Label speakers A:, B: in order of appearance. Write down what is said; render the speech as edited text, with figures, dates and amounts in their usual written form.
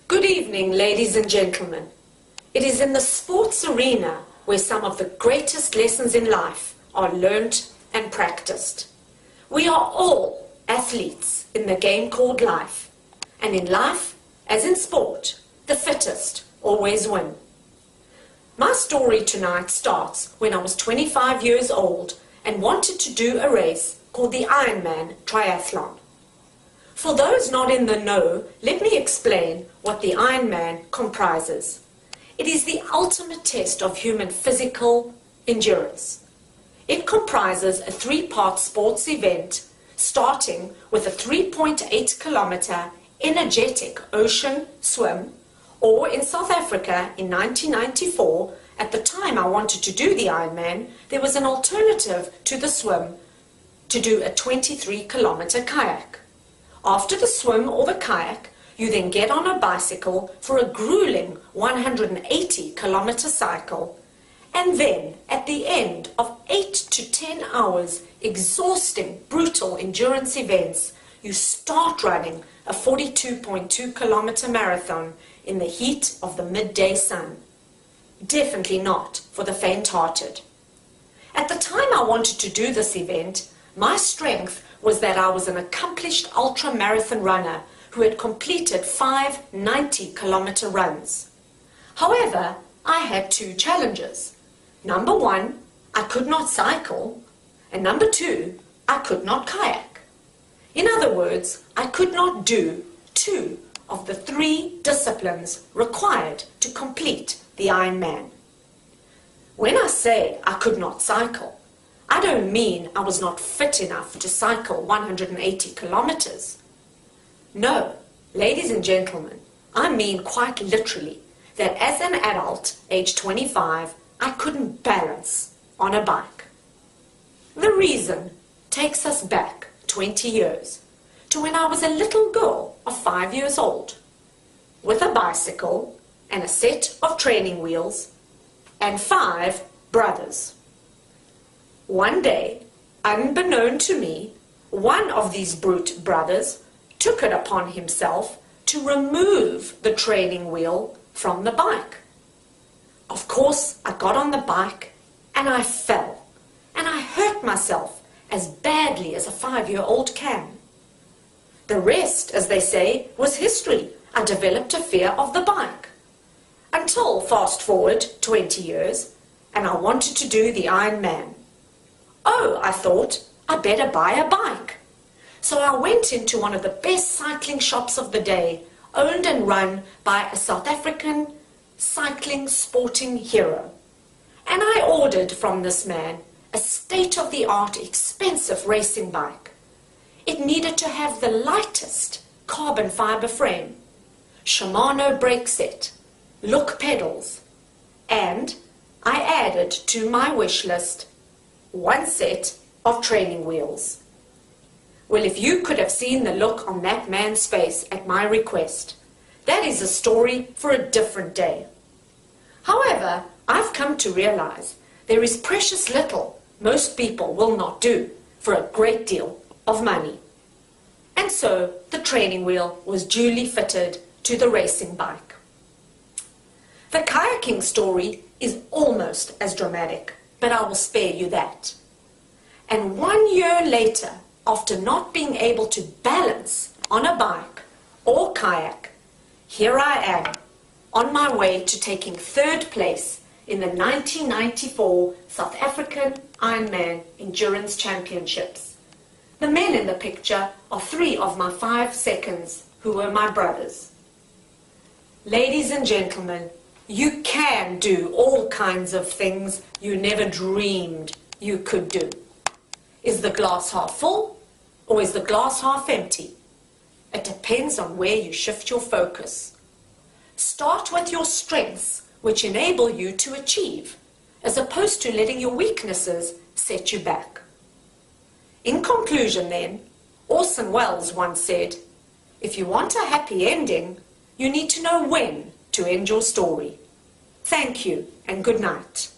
A: Good evening, ladies and gentlemen. It is in the sports arena where some of the greatest lessons in life are learnt and practiced. We are all athletes in the game called life. And in life, as in sport, the fittest always win. My story tonight starts when I was 25 years old and wanted to do a race called the Ironman Triathlon. For those not in the know, let me explain what the Ironman comprises. It is the ultimate test of human physical endurance. It comprises a three-part sports event starting with a 3.8-kilometer energetic ocean swim, or in South Africa in 1994, at the time I wanted to do the Ironman, there was an alternative to the swim to do a 23-kilometer kayak. After the swim or the kayak, you then get on a bicycle for a grueling 180-kilometer cycle, and then at the end of 8 to 10 hours exhausting, brutal endurance events, you start running a 42.2-kilometer marathon in the heat of the midday sun. Definitely not for the faint-hearted. At the time I wanted to do this event, my strength was that I was an accomplished ultra-marathon runner who had completed 5 90-kilometer runs. However, I had two challenges. Number one, I could not cycle, and number two, I could not kayak. In other words, I could not do 2 of the 3 disciplines required to complete the Ironman. When I say I could not cycle, I don't mean I was not fit enough to cycle 180 kilometers. No, ladies and gentlemen, I mean quite literally that as an adult, age 25, I couldn't balance on a bike. The reason takes us back 20 years to when I was a little girl of 5 years old, with a bicycle and a set of training wheels and 5 brothers. One day, unbeknown to me, one of these brute brothers took it upon himself to remove the training wheel from the bike. Of course, I got on the bike and I fell, and I hurt myself as badly as a 5-year-old can. The rest, as they say, was history. I developed a fear of the bike. Until, fast forward 20 years, and I wanted to do the Ironman. Oh, I thought, I better buy a bike. So I went into one of the best cycling shops of the day, owned and run by a South African cycling sporting hero. And I ordered from this man a state-of-the-art expensive racing bike. It needed to have the lightest carbon fiber frame, Shimano brake set, look pedals, and I added to my wish list 1 set of training wheels. Well, if you could have seen the look on that man's face at my request, that is a story for a different day. However, I've come to realize there is precious little most people will not do for a great deal of money. And so the training wheel was duly fitted to the racing bike. The kayaking story is almost as dramatic, but I will spare you that. And 1 year later, after not being able to balance on a bike or kayak, here I am on my way to taking 3rd place in the 1994 South African Ironman Endurance Championships. The men in the picture are 3 of my 5 seconds who were my brothers. Ladies and gentlemen, you can do all kinds of things you never dreamed you could do. Is the glass half full or is the glass half empty? It depends on where you shift your focus. Start with your strengths, which enable you to achieve, as opposed to letting your weaknesses set you back. In conclusion then, Orson Welles once said, if you want a happy ending, you need to know when to end your story. Thank you and good night.